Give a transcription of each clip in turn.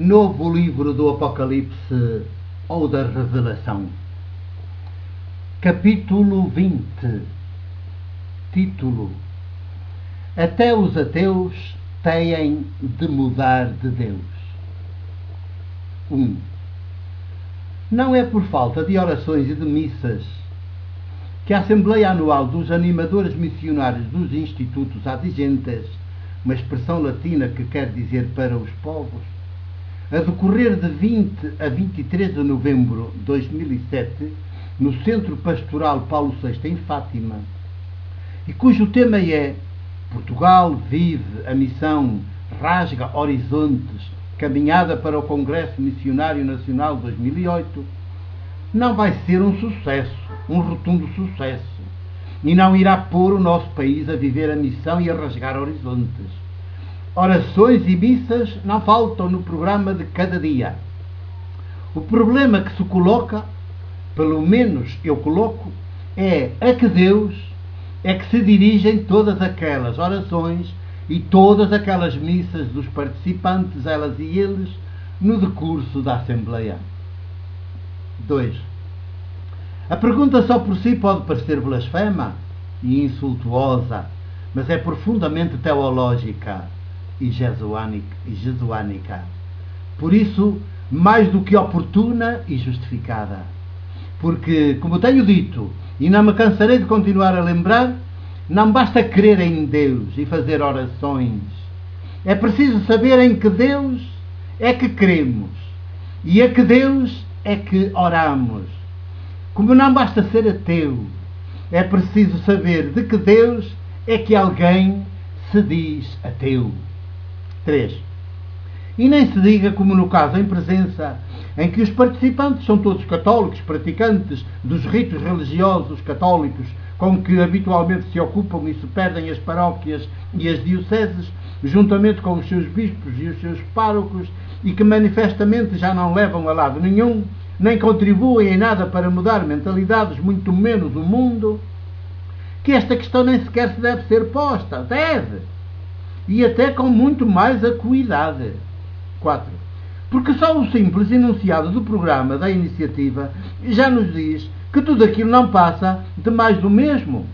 Novo livro do Apocalipse ou da Revelação. Capítulo 20. Título: Até os ateus têm de mudar de Deus. 1. Não é por falta de orações e de missas que a Assembleia Anual dos Animadores Missionários dos Institutos Adigentes, uma expressão latina que quer dizer para os povos, a decorrer de 20 a 23 de novembro de 2007, no Centro Pastoral Paulo VI em Fátima, e cujo tema é Portugal vive a missão Rasga Horizontes, caminhada para o Congresso Missionário Nacional 2008, não vai ser um sucesso, um rotundo sucesso, e não irá pôr o nosso país a viver a missão e a rasgar horizontes. Orações e missas não faltam no programa de cada dia. O problema que se coloca, pelo menos eu coloco, é a que Deus é que se dirigem todas aquelas orações e todas aquelas missas dos participantes, elas e eles, no decurso da Assembleia. 2. A pergunta só por si pode parecer blasfema e insultuosa, mas é profundamente teológica e jesuânica. Por isso, mais do que oportuna e justificada. Porque, como tenho dito, e não me cansarei de continuar a lembrar, não basta crer em Deus e fazer orações. É preciso saber em que Deus é que cremos e a que Deus é que oramos. Como não basta ser ateu, é preciso saber de que Deus é que alguém se diz ateu. 3. E nem se diga como no caso em presença, em que os participantes são todos católicos, praticantes dos ritos religiosos católicos com que habitualmente se ocupam e se perdem as paróquias e as dioceses, juntamente com os seus bispos e os seus párocos, e que manifestamente já não levam a lado nenhum, nem contribuem em nada para mudar mentalidades, muito menos o mundo, que esta questão nem sequer se deve ser posta. Deve! E até com muito mais acuidade. 4. Porque só o simples enunciado do programa da iniciativa já nos diz que tudo aquilo não passa de mais do mesmo.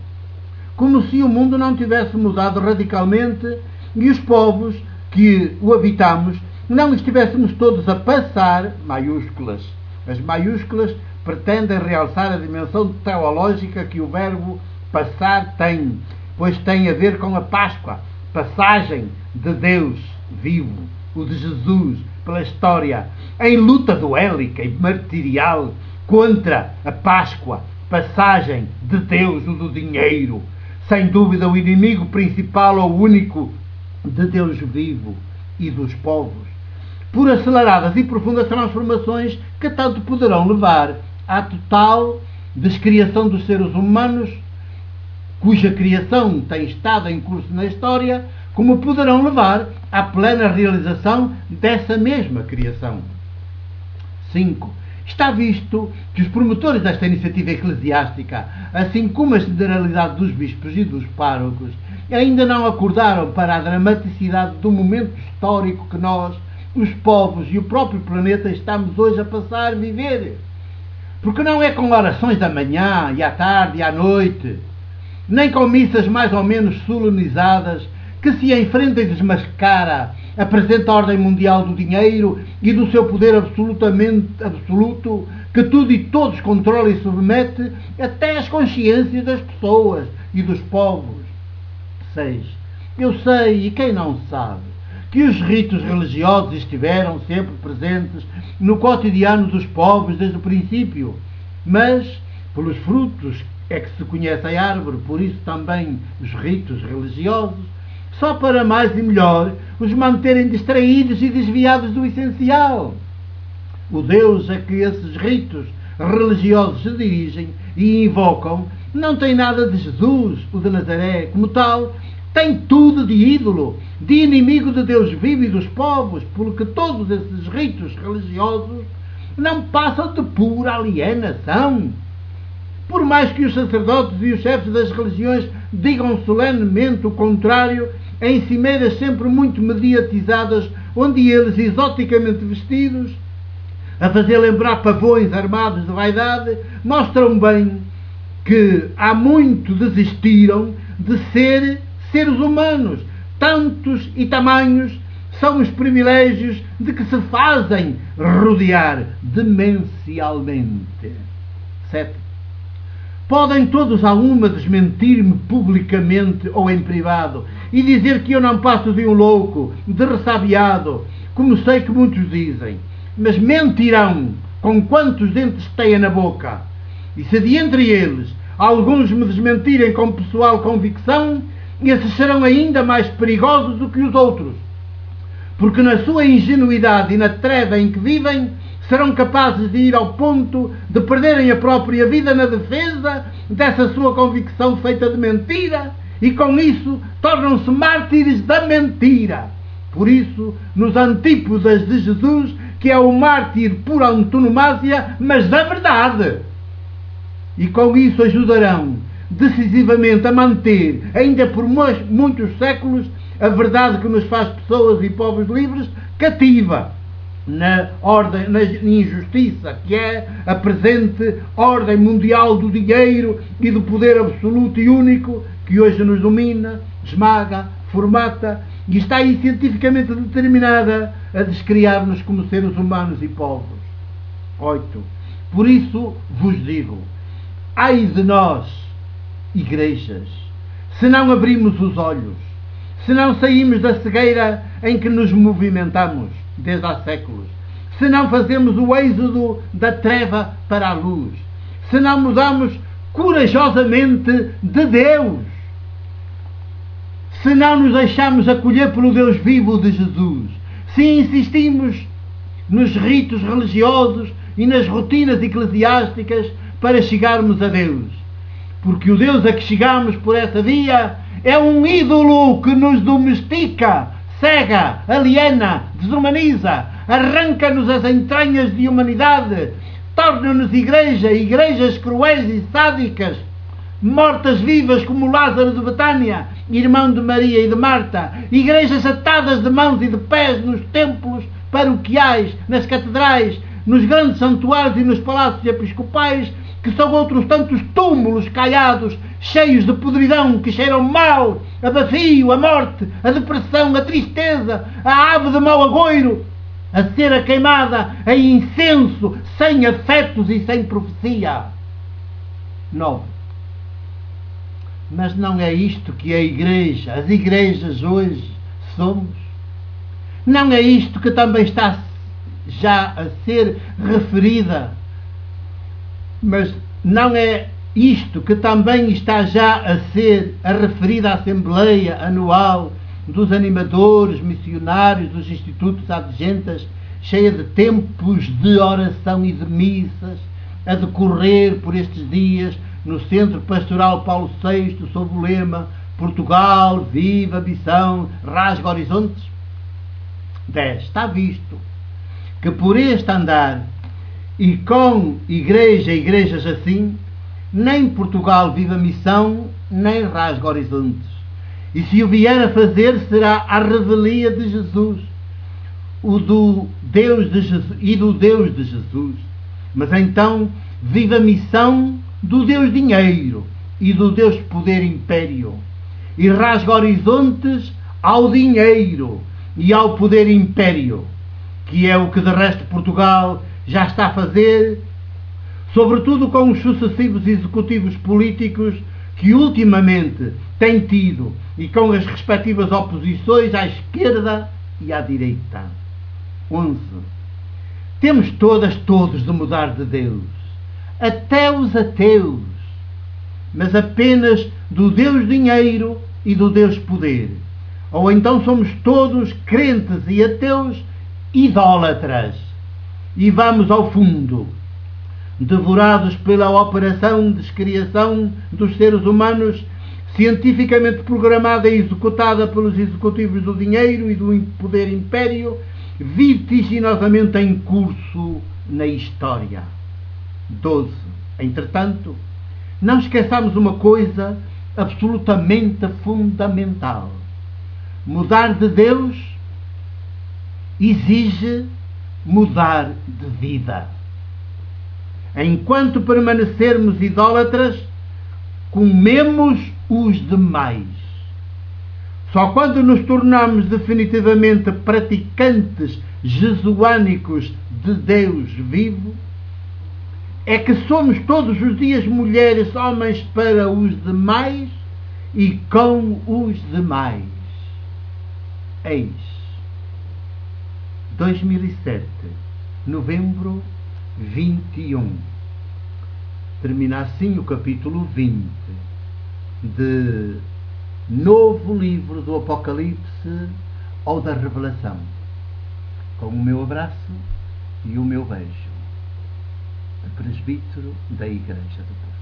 Como se o mundo não tivesse mudado radicalmente e os povos que o habitamos não estivéssemos todos a passar, maiúsculas. As maiúsculas pretendem realçar a dimensão teológica que o verbo passar tem, pois tem a ver com a Páscoa, passagem de Deus vivo, o de Jesus, pela história, em luta duélica e martirial contra a Páscoa, passagem de Deus, o do dinheiro, sem dúvida o inimigo principal ou único de Deus vivo e dos povos, por aceleradas e profundas transformações que tanto poderão levar à total descriação dos seres humanos, cuja criação tem estado em curso na história, como poderão levar à plena realização dessa mesma criação. 5. Está visto que os promotores desta iniciativa eclesiástica, assim como a generalidade dos bispos e dos párocos, ainda não acordaram para a dramaticidade do momento histórico que nós, os povos e o próprio planeta estamos hoje a passar a viver. Porque não é com orações da manhã e à tarde e à noite, nem com missas mais ou menos solenizadas, que se enfrenta e desmascara a presente ordem mundial do dinheiro e do seu poder absoluto, que tudo e todos controla e submete até as consciências das pessoas e dos povos. 6. Eu sei, e quem não sabe, que os ritos religiosos estiveram sempre presentes no cotidiano dos povos desde o princípio, mas pelos frutos é que se conhece a árvore, por isso também os ritos religiosos, só para mais e melhor os manterem distraídos e desviados do essencial. O Deus a que esses ritos religiosos se dirigem e invocam não tem nada de Jesus, o de Nazaré, como tal, tem tudo de ídolo, de inimigo de Deus vivo e dos povos, porque todos esses ritos religiosos não passam de pura alienação. Por mais que os sacerdotes e os chefes das religiões digam solenemente o contrário, em cimeiras sempre muito mediatizadas, onde eles, exoticamente vestidos, a fazer lembrar pavões armados de vaidade, mostram bem que há muito desistiram de ser seres humanos. Tantos e tamanhos são os privilégios de que se fazem rodear demencialmente. 7. Podem todos a uma desmentir-me publicamente ou em privado e dizer que eu não passo de um louco, de ressabiado, como sei que muitos dizem, mas mentirão com quantos dentes têm na boca. E se de entre eles alguns me desmentirem com pessoal convicção, esses serão ainda mais perigosos do que os outros, porque na sua ingenuidade e na treva em que vivem, serão capazes de ir ao ponto de perderem a própria vida na defesa dessa sua convicção feita de mentira, e com isso tornam-se mártires da mentira. Por isso, nos antípodas de Jesus, que é o mártir por antonomasia, mas da verdade. E com isso ajudarão decisivamente a manter, ainda por muitos séculos, a verdade que nos faz pessoas e povos livres cativa na injustiça que é a presente ordem mundial do dinheiro e do poder absoluto e único que hoje nos domina, esmaga, formata e está aí cientificamente determinada a descriar-nos como seres humanos e povos. 8. Por isso vos digo, ai de nós, igrejas, se não abrimos os olhos, se não saímos da cegueira em que nos movimentamos desde há séculos, se não fazemos o êxodo da treva para a luz, se não mudamos corajosamente de Deus, se não nos deixamos acolher pelo Deus vivo de Jesus, se insistimos nos ritos religiosos e nas rotinas eclesiásticas para chegarmos a Deus, porque o Deus a que chegamos por essa via é um ídolo que nos domestica, cega, aliena, desumaniza, arranca-nos as entranhas de humanidade, torna-nos igrejas cruéis e sádicas, mortas-vivas como Lázaro de Betânia, irmão de Maria e de Marta, igrejas atadas de mãos e de pés nos templos paroquiais, nas catedrais, nos grandes santuários e nos palácios episcopais, que são outros tantos túmulos caiados, cheios de podridão, que cheiram mal, a vazio, a morte, a depressão, a tristeza, a ave de mau agouro, a cera queimada, a incenso, sem afetos e sem profecia. 9. Mas não é isto que a igreja, as igrejas hoje somos? Não é isto que também está já a ser referida? Mas não é isto que também está já a ser a referida Assembleia Anual dos animadores, missionários, dos institutos adjuntas, cheia de tempos de oração e de missas, a decorrer por estes dias no Centro Pastoral Paulo VI, sob o lema Portugal, viva a missão, rasga horizontes? 10. Está visto que por este andar e com igrejas assim, nem Portugal vive a missão, nem rasga horizontes. E se o vier a fazer, será a revelia de Jesus, do Deus de Jesus. Mas então vive a missão do Deus dinheiro e do Deus poder império. E rasga horizontes ao dinheiro e ao poder império, que é o que de resto Portugal já está a fazer, sobretudo com os sucessivos executivos políticos que ultimamente têm tido e com as respectivas oposições à esquerda e à direita. 11. Temos todos de mudar de Deus, até os ateus, mas apenas do Deus dinheiro e do Deus poder. Ou então somos todos crentes e ateus idólatras e vamos ao fundo, devorados pela operação de descriação dos seres humanos, cientificamente programada e executada pelos executivos do dinheiro e do poder império, vertiginosamente em curso na história. 12. Entretanto, não esqueçamos uma coisa absolutamente fundamental. Mudar de Deus exige mudar de vida. Enquanto permanecermos idólatras, comemos os demais. Só quando nos tornamos definitivamente praticantes jesuânicos de Deus vivo, é que somos todos os dias mulheres, homens para os demais e com os demais. Eis, 2007, novembro 21. Termina assim o capítulo 20 de novo livro do Apocalipse ou da Revelação. Com o meu abraço e o meu beijo. Presbítero da Igreja do Povo.